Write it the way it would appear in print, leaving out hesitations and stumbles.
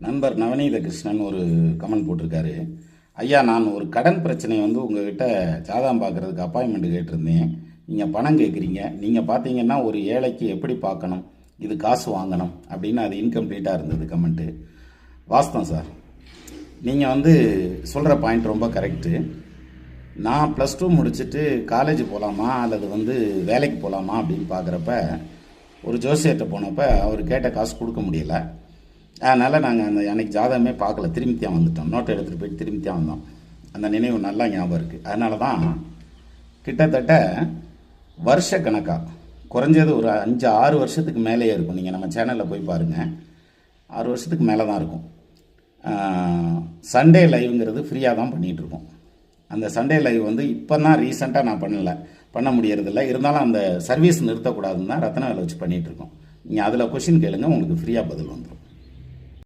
நண்பர் நவநீத கிருஷ்ணன் ஒரு கமெண்ட் போட்டிருக்காரு. ஐயா, நான் ஒரு கடன் பிரச்சனை உங்ககிட்ட ஜாதகம் பார்க்கறதுக்கு அப்பாயின்மெண்ட் கேட்டிருந்தேன். நீங்கள் பணம் கேட்குறீங்க. நீங்கள் பார்த்தீங்கன்னா ஒரு ஏழைக்கு எப்படி பார்க்கணும், இது காசு வாங்கணும் அப்படின்னு அது இன்கம்ப்ளீட்டாக இருந்தது கமெண்ட்டு. வாஸ்தவம் சார், நீங்கள் சொல்கிற பாயிண்ட் ரொம்ப கரெக்டு. நான் +2 முடிச்சுட்டு காலேஜ் போகலாமா அல்லது வேலைக்கு போகலாமா அப்படின்னு பார்க்குறப்ப ஒரு ஜோசியர்கிட்ட போனப்போ அவர் கேட்ட காசு கொடுக்க முடியலை. அதனால் நாங்கள் அன்றைக்கி ஜாதகமே பார்க்கல, திரும்பித்தான் வந்துட்டோம். நோட்டை எடுத்துகிட்டு போயிட்டு திரும்பித்தான் வந்தோம். அந்த நினைவு நல்லா ஞாபகம் இருக்குது. அதனால தான் கிட்டத்தட்ட வருஷ கணக்காக குறைஞ்சது ஒரு 5-6 வருஷத்துக்கு மேலேயே இருக்கும். நீங்கள் நம்ம சேனலில் போய் பாருங்கள், 6 வருஷத்துக்கு மேலே தான் இருக்கும். சண்டே லைவுங்கிறது ஃப்ரீயாக தான் பண்ணிகிட்ருக்கோம். அந்த சண்டே லைவ் இப்போ தான் ரீசெண்டாக நான் பண்ண முடியறதில்ல. இருந்தாலும் அந்த சர்வீஸ் நிறுத்தக்கூடாதுன்னு தான் ரத்னாவில் வச்சு பண்ணிகிட்ருக்கோம். நீங்கள் அதில் கொஷின் கேளுங்க, உங்களுக்கு ஃப்ரீயாக பதில் வந்துடும்.